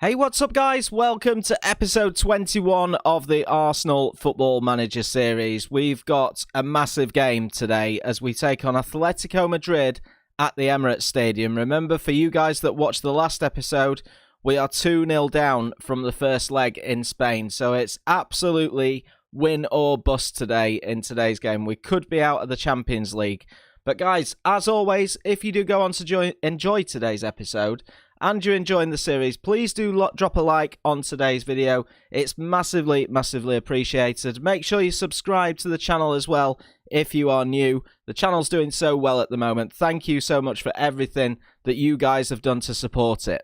Hey, what's up, guys? Welcome to episode 21 of the Arsenal Football Manager series. We've got a massive game today as we take on Atletico Madrid at the Emirates Stadium. Remember, for you guys that watched the last episode, we are 2-0 down from the first leg in Spain. So it's absolutely win or bust today in today's game. We could be out of the Champions League. But guys, as always, if you do go on to enjoy today's episode and you're enjoying the series, please do drop a like on today's video. It's massively appreciated. Make sure you subscribe to the channel as well if you are new. The channel's doing so well at the moment. Thank you so much for everything that you guys have done to support it.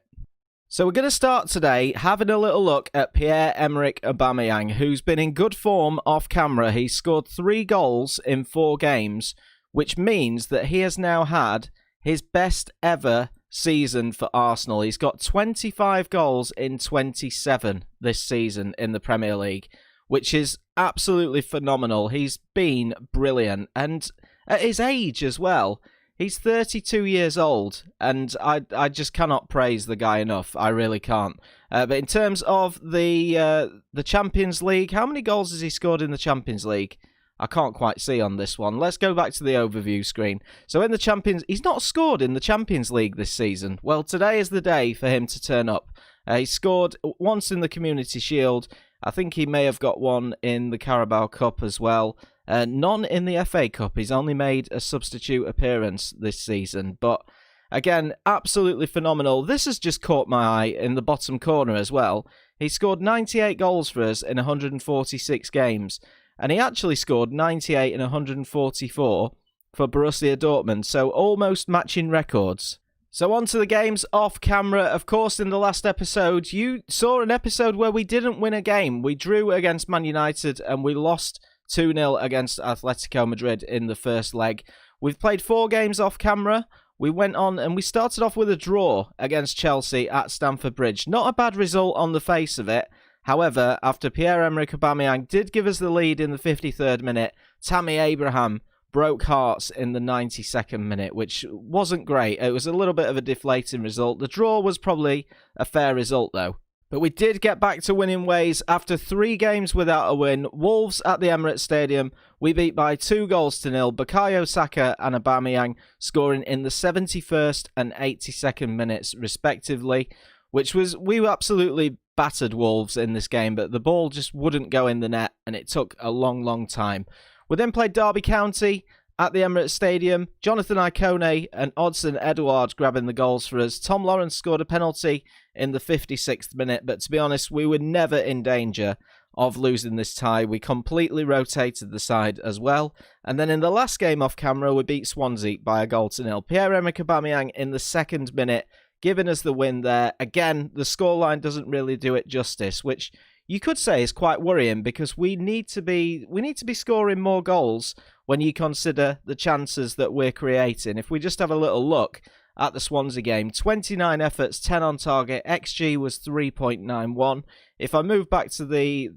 So we're going to start today having a little look at Pierre-Emerick Aubameyang, who's been in good form off camera. He's scored 3 goals in 4 games, which means that he has now had his best ever season for Arsenal. He's got 25 goals in 27 this season in the Premier League, which is absolutely phenomenal. He's been brilliant, and at his age as well. He's 32 years old, and I just cannot praise the guy enough. I really can't. But in terms of the Champions League, how many goals has he scored in the Champions League? I can't quite see on this one. Let's go back to the overview screen. So in the he's not scored in the Champions League this season. Well, today is the day for him to turn up. He scored once in the Community Shield. I think he may have got one in the Carabao Cup as well. None in the FA Cup. He's only made a substitute appearance this season. But again, absolutely phenomenal. This has just caught my eye in the bottom corner as well. He scored 98 goals for us in 146 games. And he actually scored 98 in 144 for Borussia Dortmund. So almost matching records. So on to the games off camera. Of course, in the last episode, you saw an episode where we didn't win a game. We drew against Man United and we lost 2-0 against Atletico Madrid in the first leg. We've played 4 games off camera. We went on and we started off with a draw against Chelsea at Stamford Bridge. Not a bad result on the face of it. However, after Pierre-Emerick Aubameyang did give us the lead in the 53rd minute, Tammy Abraham broke hearts in the 92nd minute, which wasn't great. It was a little bit of a deflating result. The draw was probably a fair result, though. But we did get back to winning ways after 3 games without a win. Wolves at the Emirates Stadium, we beat by 2-0. Bukayo Saka and Aubameyang scoring in the 71st and 82nd minutes, respectively, which was, we absolutely battered Wolves in this game, but the ball just wouldn't go in the net, and it took a long time. We then played Derby County at the Emirates Stadium. Jonathan Icone and Odsonne Edouard grabbing the goals for us. Tom Lawrence scored a penalty in the 56th minute, but to be honest, we were never in danger of losing this tie. We completely rotated the side as well. And then in the last game off camera, we beat Swansea by 1-0. Pierre-Emerick Aubameyang in the 2nd minute, giving us the win there. Again, the scoreline doesn't really do it justice, which you could say is quite worrying because we need to be scoring more goals when you consider the chances that we're creating. If we just have a little look at the Swansea game, 29 efforts, 10 on target, XG was 3.91. If I move back to the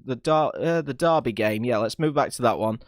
Derby game, yeah, let's move back to that one.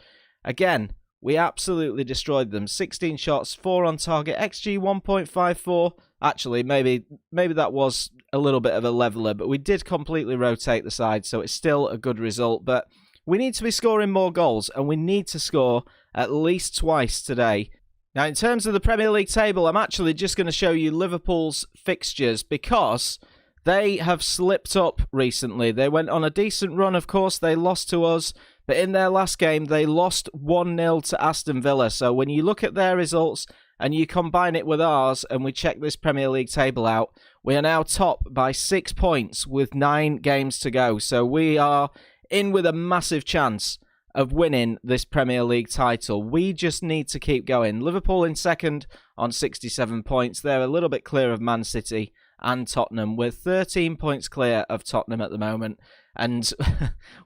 Again, we absolutely destroyed them. 16 shots, 4 on target, XG 1.54. Actually, maybe that was a little bit of a leveler, but we did completely rotate the side, so it's still a good result. But we need to be scoring more goals, and we need to score at least twice today. Now, in terms of the Premier League table, I'm actually just going to show you Liverpool's fixtures because they have slipped up recently. They went on a decent run, of course. They lost to us, but in their last game, they lost 1-0 to Aston Villa. So when you look at their results and you combine it with ours and we check this Premier League table out, we are now top by 6 points with 9 games to go. So we are in with a massive chance of winning this Premier League title. We just need to keep going. Liverpool in 2nd on 67 points. They're a little bit clear of Man City and Tottenham. We're 13 points clear of Tottenham at the moment. And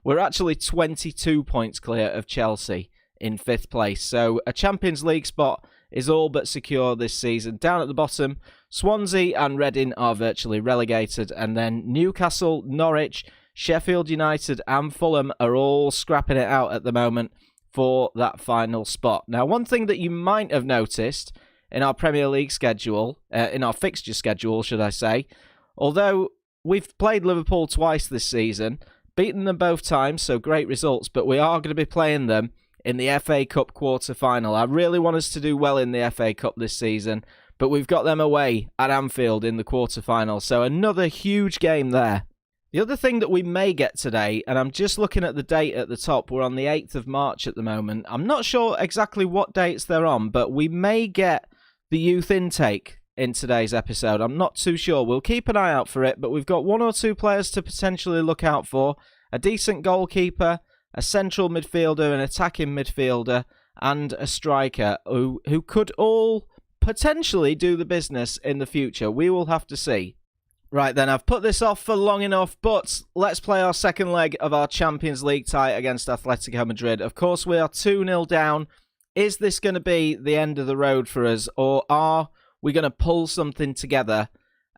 we're actually 22 points clear of Chelsea in 5th place. So a Champions League spot is all but secure this season. Down at the bottom, Swansea and Reading are virtually relegated. And then Newcastle, Norwich, Sheffield United and Fulham are all scrapping it out at the moment for that final spot. Now, one thing that you might have noticed in our Premier League schedule, in our fixture schedule, should I say, although we've played Liverpool twice this season, beaten them both times, so great results, but we are going to be playing them in the FA Cup quarter-final. I really want us to do well in the FA Cup this season, but we've got them away at Anfield in the quarter-final, so another huge game there. The other thing that we may get today, and I'm just looking at the date at the top, we're on the 8th of March at the moment. I'm not sure exactly what dates they're on, but we may get the youth intake in today's episode. I'm not too sure. We'll keep an eye out for it, but we've got 1 or 2 players to potentially look out for. A decent goalkeeper, a central midfielder, an attacking midfielder, and a striker who could all potentially do the business in the future. We will have to see. Right then, I've put this off for long enough, but let's play our second leg of our Champions League tie against Atletico Madrid. Of course, we are 2-0 down. Is this going to be the end of the road for us, or are we going to pull something together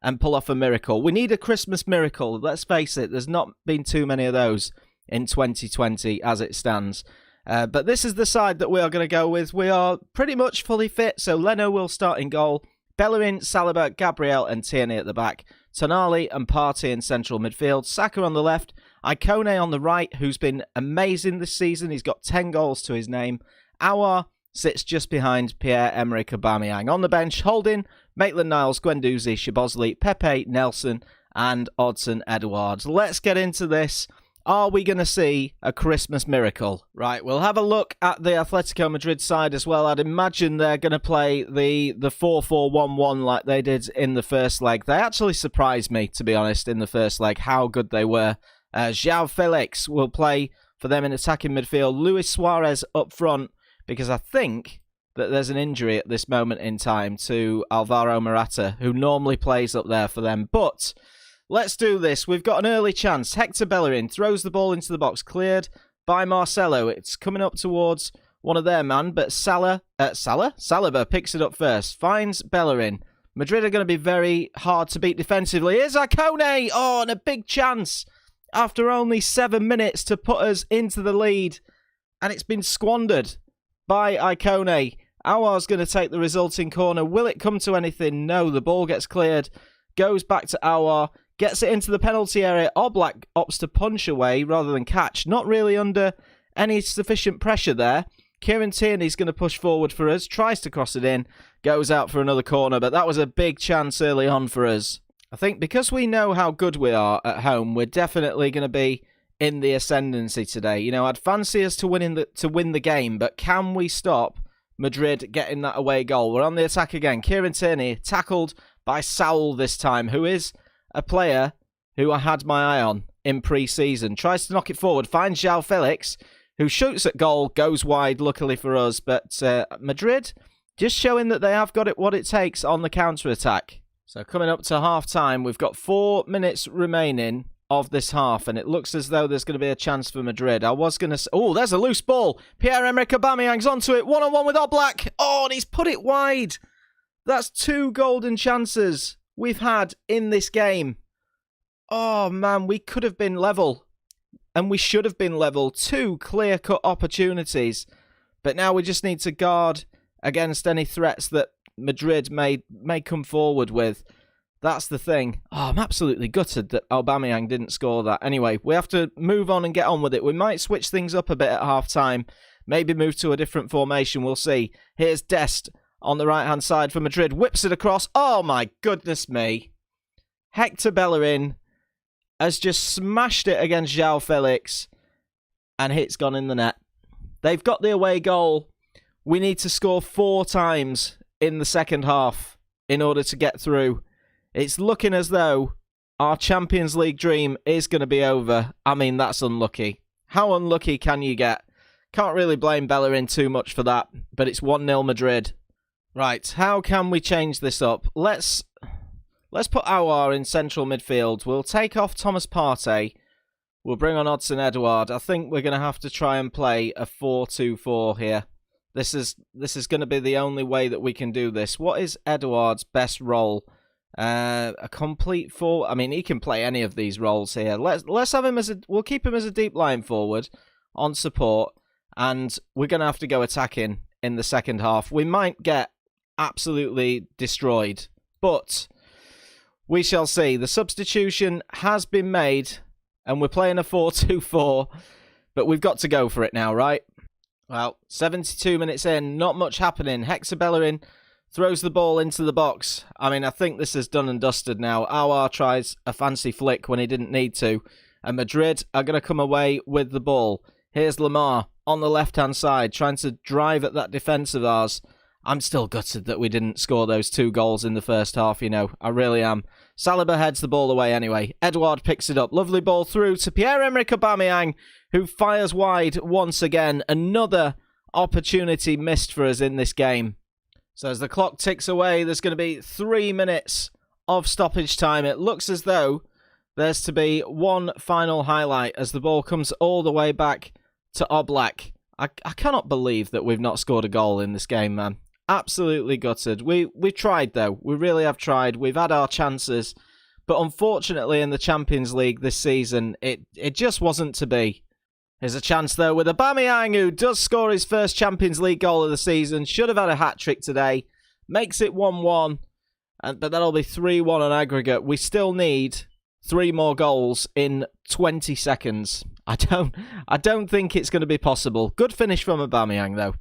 and pull off a miracle? We need a Christmas miracle. Let's face it, there's not been too many of those in 2020 as it stands. But this is the side that we are going to go with. We are pretty much fully fit, so Leno will start in goal. Bellerin, Saliba, Gabriel and Tierney at the back. Tonali and Partey in central midfield. Saka on the left. Icone on the right, who's been amazing this season. He's got 10 goals to his name. Aouar sits just behind Pierre-Emerick Aubameyang. On the bench, Holding, Maitland-Niles, Guendouzi, Szoboszlai, Pepe, Nelson and Odsonne-Edouard. Let's get into this. Are we going to see a Christmas miracle? Right, we'll have a look at the Atletico Madrid side as well. I'd imagine they're going to play the 4-4-1-1 like they did in the first leg. They actually surprised me, to be honest, in the first leg, how good they were. João Felix will play for them in attacking midfield. Luis Suarez up front, because I think that there's an injury at this moment in time to Alvaro Morata, who normally plays up there for them. But let's do this. We've got an early chance. Hector Bellerin throws the ball into the box, cleared by Marcelo. It's coming up towards one of their men, but Saliba picks it up first, finds Bellerin. Madrid are going to be very hard to beat defensively. Here's Icone! Oh, and a big chance after only 7 minutes to put us into the lead. And it's been squandered by Icone. Aouar's going to take the resulting corner. Will it come to anything? No, the ball gets cleared. Goes back to Aouar. Gets it into the penalty area. Oblak opts to punch away rather than catch. Not really under any sufficient pressure there. Kieran Tierney's going to push forward for us. Tries to cross it in. Goes out for another corner. But that was a big chance early on for us. I think because we know how good we are at home, we're definitely going to be in the ascendancy today. You know, I'd fancy us to win the game, but can we stop Madrid getting that away goal? We're on the attack again. Kieran Tierney tackled by Saul this time, who is a player who I had my eye on in pre-season. Tries to knock it forward, finds João Felix, who shoots at goal, goes wide, luckily for us. But Madrid just showing that they have got it what it takes on the counter-attack. So coming up to half-time, we've got 4 minutes remaining of this half, and it looks as though there's going to be a chance for Madrid. I was going to... Oh, there's a loose ball. Pierre-Emerick Aubameyang's onto it. One-on-one with Oblak. Oh, and he's put it wide. That's 2 golden chances we've had in this game. Oh, man, we could have been level. And we should have been level. 2 clear-cut opportunities. But now we just need to guard against any threats that Madrid may come forward with. That's the thing. Oh, I'm absolutely gutted that Aubameyang didn't score that. Anyway, we have to move on and get on with it. We might switch things up a bit at half-time. Maybe move to a different formation. We'll see. Here's Dest on the right-hand side for Madrid. Whips it across. Oh, my goodness me. Hector Bellerin has just smashed it against João Felix. And hit's gone in the net. They've got the away goal. We need to score 4 times in the second half in order to get through. It's looking as though our Champions League dream is going to be over. I mean, that's unlucky. How unlucky can you get? Can't really blame Bellerin too much for that, but it's 1-0 Madrid. Right, how can we change this up? Let's put Aouar in central midfield. We'll take off Thomas Partey. We'll bring on Odsonne-Edouard. I think we're going to have to try and play a 4-2-4 here. This is going to be the only way that we can do this. What is Edouard's best role? A complete forward. I mean, he can play any of these roles here. Let's have him as we'll keep him as a deep line forward on support, and we're going to have to go attacking in the second half. We might get absolutely destroyed, but We shall see. The substitution has been made, and we're playing a 4-2-4, but we've got to go for it now, right? Well, 72 minutes in, not much happening. Hector Bellerin throws the ball into the box. I mean, I think this is done and dusted now. Aouar tries a fancy flick when he didn't need to, and Madrid are going to come away with the ball. Here's Lamar on the left-hand side, trying to drive at that defence of ours. I'm still gutted that we didn't score those 2 goals in the first half, you know. I really am. Saliba heads the ball away anyway. Edouard picks it up. Lovely ball through to Pierre-Emerick Aubameyang, who fires wide once again. Another opportunity missed for us in this game. So as the clock ticks away, there's going to be 3 minutes of stoppage time. It looks as though there's to be one final highlight as the ball comes all the way back to Oblak. I cannot believe that we've not scored a goal in this game, man. Absolutely gutted. We tried, though. We really have tried. We've had our chances. But unfortunately, in the Champions League this season, it just wasn't to be. Here's a chance, though, with Aubameyang, who does score his first Champions League goal of the season. Should have had a hat-trick today. Makes it 1-1. But that'll be 3-1 on aggregate. We still need 3 more goals in 20 seconds. I don't think it's going to be possible. Good finish from Aubameyang, though.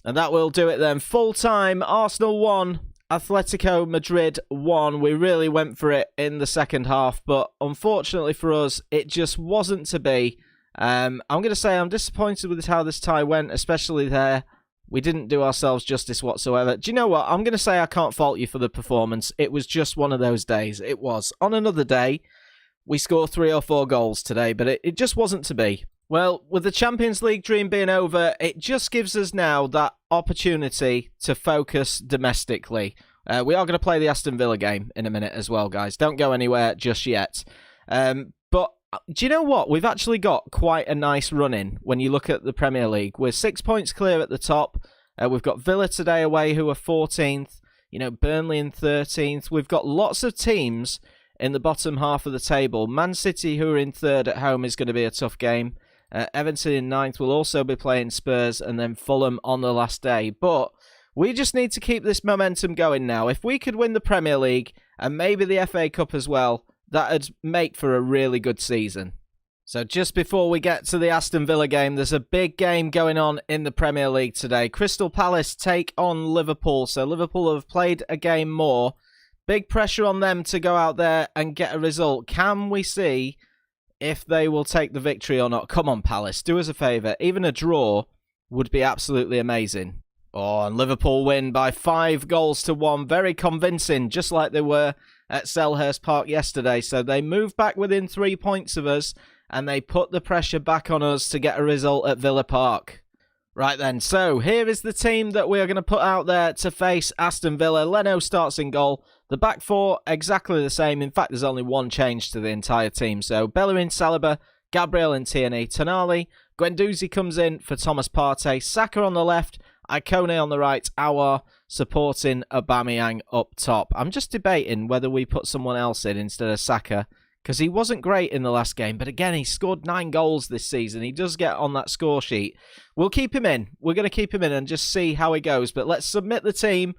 And that will do it then. Full time, Arsenal 1, Atletico Madrid 1. We really went for it in the second half, but unfortunately for us, it just wasn't to be. I'm going to say I'm disappointed with how this tie went, especially there. We didn't do ourselves justice whatsoever. Do you know what? I'm going to say I can't fault you for the performance. It was just one of those days. It was. On another day, we score 3 or 4 goals today, but it just wasn't to be. Well, with the Champions League dream being over, it just gives us now that opportunity to focus domestically. We are going to play the Aston Villa game in a minute as well, guys. Don't go anywhere just yet. But do you know what? We've actually got quite a nice run in when you look at the Premier League. We're 6 points clear at the top. We've got Villa today away who are 14th. You know, Burnley in 13th. We've got lots of teams in the bottom half of the table. Man City, who are in 3rd at home, is going to be a tough game. Everton in 9th will also be playing Spurs, and then Fulham on the last day. But we just need to keep this momentum going now. If we could win the Premier League and maybe the FA Cup as well, that'd make for a really good season. So just before we get to the Aston Villa game, there's a big game going on in the Premier League today. Crystal Palace take on Liverpool. So Liverpool have played a game more. Big pressure on them to go out there and get a result. Can we see if they will take the victory or not? Come on, Palace, do us a favour. Even a draw would be absolutely amazing. Oh, and Liverpool win by 5-1. Very convincing, just like they were at Selhurst Park yesterday. So they move back within 3 points of us, and they put the pressure back on us to get a result at Villa Park. Right then, so here is the team that we are going to put out there to face Aston Villa. Leno starts in goal. The back four, exactly the same. In fact, there's only one change to the entire team. So Bellerin, Saliba, Gabriel and Tierney, Tonali. Guendouzi comes in for Thomas Partey. Saka on the left, Icone on the right, Aouar supporting Aubameyang up top. I'm just debating whether we put someone else in instead of Saka, because he wasn't great in the last game. But again, he scored 9 goals this season. He does get on that score sheet. We'll keep him in. We're going to keep him in and just see how he goes. But let's submit the team.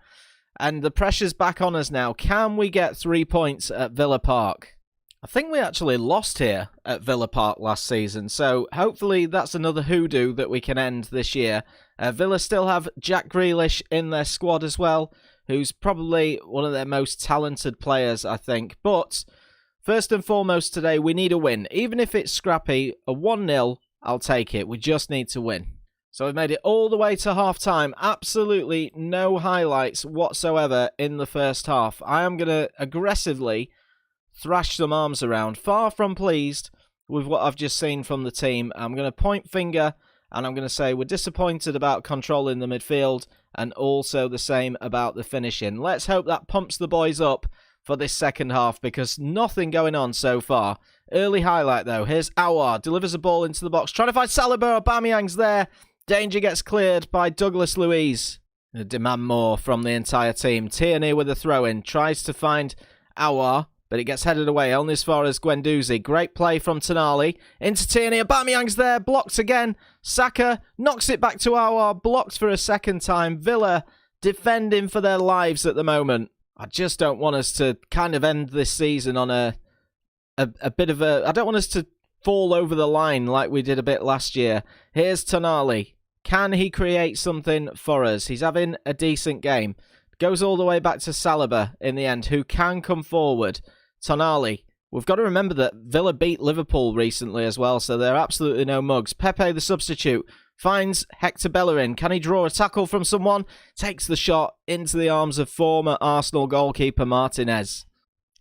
And the pressure's back on us now. Can we get 3 points at Villa Park? I think we actually lost here at Villa Park last season. So hopefully that's another hoodoo that we can end this year. Villa still have Jack Grealish in their squad as well, who's probably one of their most talented players, I think. But first and foremost today, we need a win. Even if it's scrappy, a 1-0, I'll take it. We just need to win. So we've made it all the way to half-time. Absolutely no highlights whatsoever in the first half. I am going to aggressively thrash some arms around. Far from pleased with what I've just seen from the team. I'm going to point finger and I'm going to say we're disappointed about controlling the midfield and also the same about the finishing. Let's hope that pumps the boys up for this second half because nothing going on so far. Early highlight though. Here's Aouar. Delivers a ball into the box. Trying to find Saliba. Aubameyang's there. Danger gets cleared by Douglas Luiz. Demand more from the entire team. Tierney with a throw-in. Tries to find Aouar, but it gets headed away only as far as Guendouzi. Great play from Tonali. Into Tierney. Aubameyang's there. Blocked again. Saka knocks it back to Aouar. Blocked for a second time. Villa defending for their lives at the moment. I just don't want us to kind of end this season on a bit of a... I don't want us to fall over the line like we did a bit last year. Here's Tonali. Can he create something for us? He's having a decent game. Goes all the way back to Saliba in the end, who can come forward. Tonali. We've got to remember that Villa beat Liverpool recently as well, so they're absolutely no mugs. Pepe, the substitute, finds Hector Bellerin. Can he draw a tackle from someone? Takes the shot into the arms of former Arsenal goalkeeper Martinez.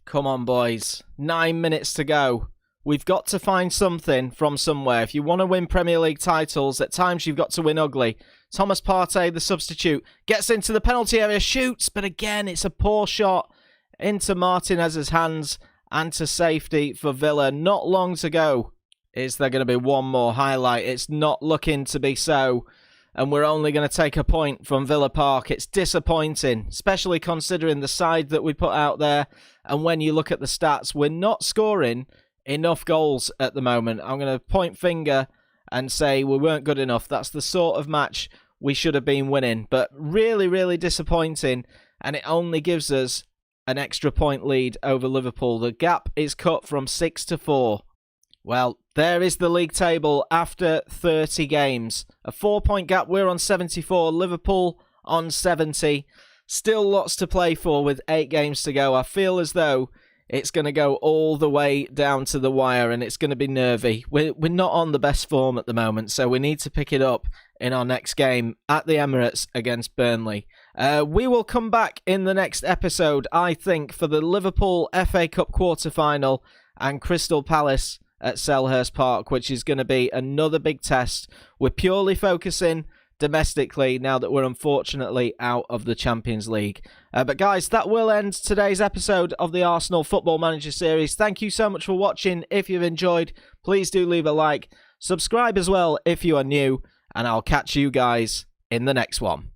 Come on, boys. 9 minutes to go. We've got to find something from somewhere. If you want to win Premier League titles, at times you've got to win ugly. Thomas Partey, the substitute, gets into the penalty area, shoots, but again, it's a poor shot into Martinez's hands and to safety for Villa. Not long to go. Is there going to be one more highlight? It's not looking to be so. And we're only going to take a point from Villa Park. It's disappointing, especially considering the side that we put out there. And when you look at the stats, we're not scoring enough goals at the moment. I'm going to point finger and say we weren't good enough. That's the sort of match we should have been winning. But really, really disappointing. And it only gives us an extra point lead over Liverpool. The gap is cut from 6 to 4. Well, there is the league table after 30 games. A 4-point gap. We're on 74. Liverpool on 70. Still lots to play for with 8 games to go. I feel as though it's going to go all the way down to the wire and it's going to be nervy. We're not on the best form at the moment, so we need to pick it up in our next game at the Emirates against Burnley. We will come back in the next episode, I think, for the Liverpool FA Cup quarter-final and Crystal Palace at Selhurst Park, which is going to be another big test. We're purely focusing domestically now that we're unfortunately out of the Champions League. But guys, that will end today's episode of the Arsenal Football Manager series. Thank you so much for watching. If you've enjoyed, please do leave a like. Subscribe as well if you are new, and I'll catch you guys in the next one.